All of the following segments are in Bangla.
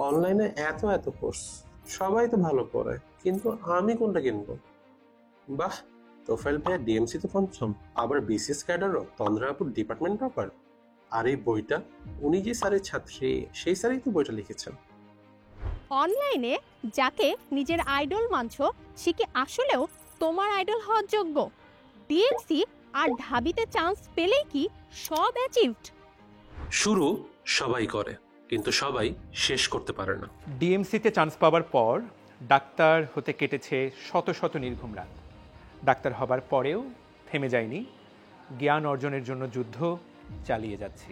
অনলাইনে এত এত কোর্স, সবাই তো ভালো করে, কিন্তু আমি কোনটা কিনবো? বাহ, তোফাইল ভাইয়া ডিএমসি তো পঞ্চম, আবার বিসিএস ক্যাডারও, তন্দ্রাপুর ডিপার্টমেন্ট টপার। আর এই বইটা উনি যে স্যারের ছাত্রী, সেই স্যারই তো বইটা লিখেছেন। অনলাইনে যাকে নিজের আইডল মানছো সে কি আসলেও তোমার আইডল হওয়ার যোগ্য? ডিএমসি আর ঢাবিতে চান্স পেলেই কি সব অ্যাচিভড? শুরু সবাই করে, কিন্তু সবাই শেষ করতে পারে না। ডিএমসিতে চান্স পাওয়ার পর ডাক্তার হতে কেটেছে শত শত নির্ঘুম রাত। ডাক্তার হবার পরেও থেমে যায়নি, জ্ঞান অর্জনের জন্য যুদ্ধ চালিয়ে যাচ্ছি।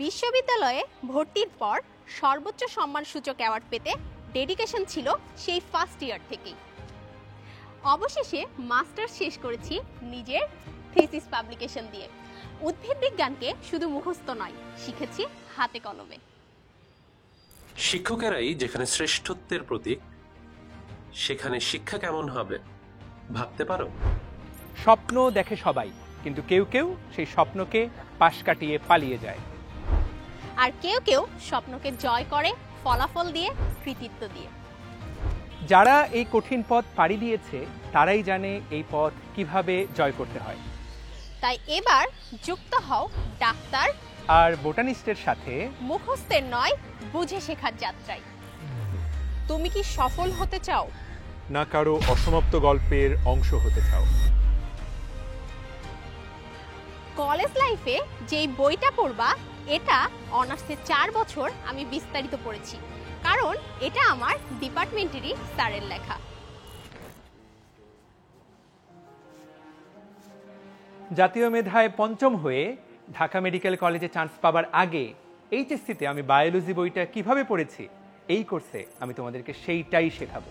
বিশ্ববিদ্যালয়ে ভর্তির পর সর্বোচ্চ সম্মানসূচক অ্যাওয়ার্ড পেতে ডেডিকেশন ছিল সেই ফার্স্ট ইয়ার থেকেই। অবশেষে মাস্টার্স শেষ করেছি নিজের থিসিস পাবলিকেশন দিয়ে। উদ্ভিদ বিজ্ঞানকে শুধু মুখস্থ নয়, শিখেছি হাতে কলমে। শিক্ষকেরাই যেখানে শ্রেষ্ঠত্বের প্রতীক, সেখানে শিক্ষা কেমন হবে ভাবতে পারো? স্বপ্ন দেখে সবাই, কিন্তু কেউ কেউ সেই স্বপ্নকে পাশ কাটিয়ে পালিয়ে যায়। আর কেউ কেউ স্বপ্নকে জয় করে ফলাফল দিয়ে, কৃতিত্ব দিয়ে। যারা এই কঠিন পথ পাড়ি দিয়েছে তারাই জানে এই পথ কিভাবে জয় করতে হয়। তাই এবার যুক্ত হও ডাক্তার আর বোটানিস্টের সাথে মুখস্থের নয়, বুঝে শেখার যাত্রায়। তুমি কি সফল হতে চাও, না কারো অসমাপ্ত গল্পের অংশ হতে চাও? কলেজ লাইফে যেই বইটা পড়বা, এটা অনার্সে 4 বছর আমি বিস্তারিত পড়েছি, কারণ এটা আমার ডিপার্টমেন্টেরই স্যারের লেখা। জাতীয় মেধায় পঞ্চম হয়ে ঢাকা মেডিকেল কলেজে চান্স পাবার আগে এইচএসসিতে আমি বায়োলজি বইটা কিভাবে পড়েছি, এই কোর্সে আমি তোমাদেরকে সেইটাই শেখাবো।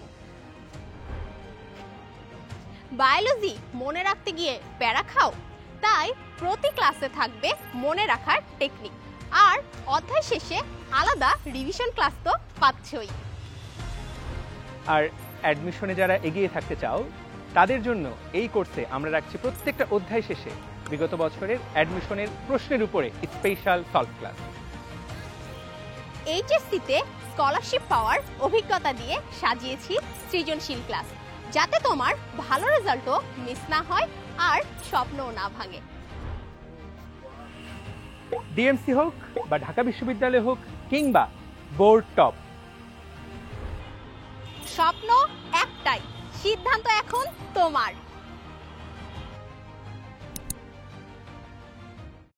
বায়োলজি মনে রাখতে গিয়ে প্যারা খাও, তাই প্রতি ক্লাসে থাকবে মনে রাখার টেকনিক, আর অধ্যায় শেষে আলাদা রিভিশন ক্লাস তো পাচ্ছই। আর অ্যাডমিশনে যারা এগিয়ে থাকতে চাও তাদের জন্য এই কোর্সে আমরা রাখছি প্রত্যেকটা অধ্যায় শেষে বিগত বছরের অ্যাডমিশনের প্রশ্নের উপরে স্পেশাল সলভ ক্লাস। এইচএসসিতে স্কলারশিপ পাওয়ার অভিজ্ঞতা দিয়ে সাজিয়েছি সৃজনশীল ক্লাস, যাতে তোমার ভালো রেজাল্টও মিস না হয় আর স্বপ্নও না ভাঙে। ডিএমসি হোক বা ঢাকা বিশ্ববিদ্যালয় হোক কিংবা বোর্ড টপ, স্বপ্ন একটাই, সিদ্ধান্ত এখন তোমার।